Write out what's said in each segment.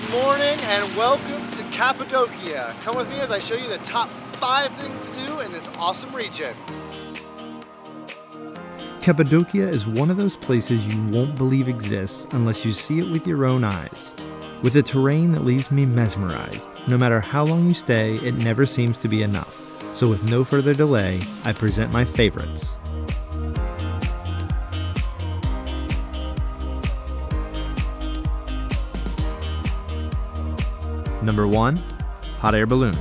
Good morning and welcome to Cappadocia. Come with me as I show you the top 5 things to do in this awesome region. Cappadocia is one of those places you won't believe exists unless you see it with your own eyes. With a terrain that leaves me mesmerized, no matter how long you stay, it never seems to be enough. So with no further delay, I present my favorites. Number 1, hot air balloon.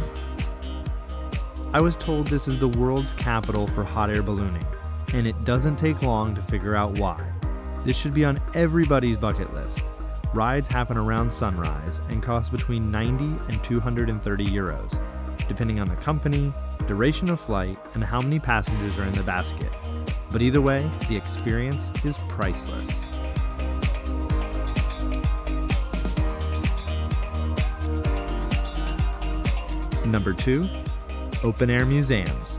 I was told this is the world's capital for hot air ballooning, and it doesn't take long to figure out why. This should be on everybody's bucket list. Rides happen around sunrise and cost between 90 and 230 euros, depending on the company, duration of flight, and how many passengers are in the basket. But either way, the experience is priceless. Number 2, open-air museums.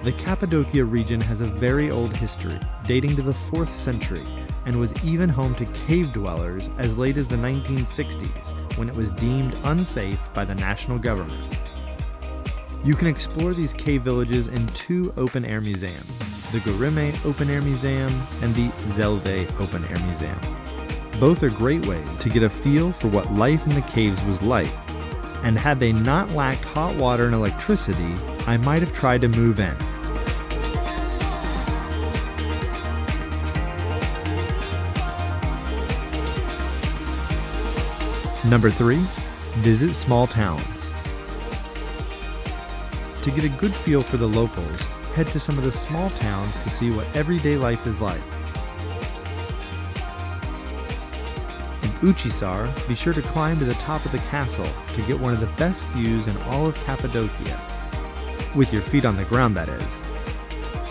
The Cappadocia region has a very old history, dating to the 4th century, and was even home to cave dwellers as late as the 1960s, when it was deemed unsafe by the national government. You can explore these cave villages in 2 open-air museums, the Gorime Open-Air Museum and the Zelve Open-Air Museum. Both are great ways to get a feel for what life in the caves was like. And had they not lacked hot water and electricity, I might have tried to move in. Number 3, visit small towns. To get a good feel for the locals, head to some of the small towns to see what everyday life is like. Uchisar, be sure to climb to the top of the castle to get one of the best views in all of Cappadocia. With your feet on the ground, that is.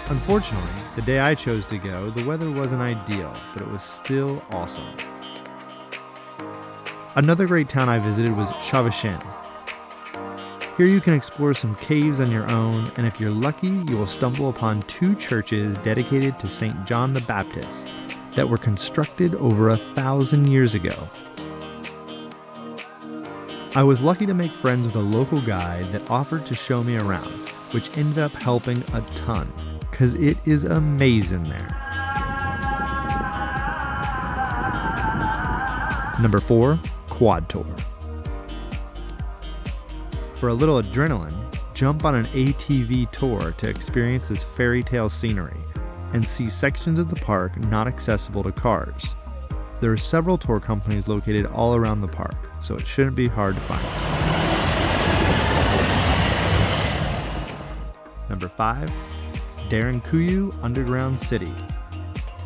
Unfortunately, the day I chose to go, the weather wasn't ideal, but it was still awesome. Another great town I visited was Shavashin. Here you can explore some caves on your own, and if you're lucky, you will stumble upon 2 churches dedicated to St. John the Baptist that were constructed over 1,000 years ago. I was lucky to make friends with a local guide that offered to show me around, which ended up helping a ton, cause it is amazing there. Number 4, quad tour. For a little adrenaline, jump on an ATV tour to experience this fairy tale scenery and see sections of the park not accessible to cars. There are several tour companies located all around the park, so it shouldn't be hard to find. Number 5, Derinkuyu Underground City.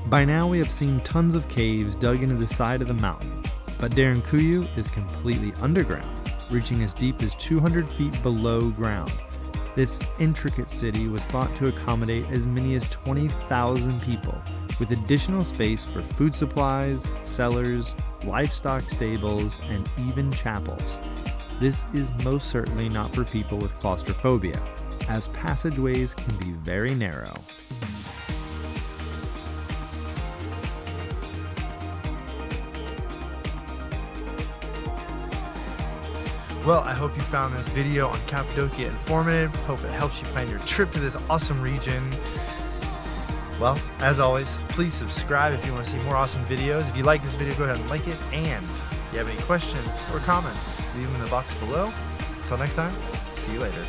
By now we have seen tons of caves dug into the side of the mountain, but Derinkuyu is completely underground, reaching as deep as 200 feet below ground. This intricate city was thought to accommodate as many as 20,000 people, with additional space for food supplies, cellars, livestock stables, and even chapels. This is most certainly not for people with claustrophobia, as passageways can be very narrow. Well, I hope you found this video on Cappadocia informative. Hope it helps you plan your trip to this awesome region. Well, as always, please subscribe if you want to see more awesome videos. If you like this video, go ahead and like it. And if you have any questions or comments, leave them in the box below. Until next time, see you later.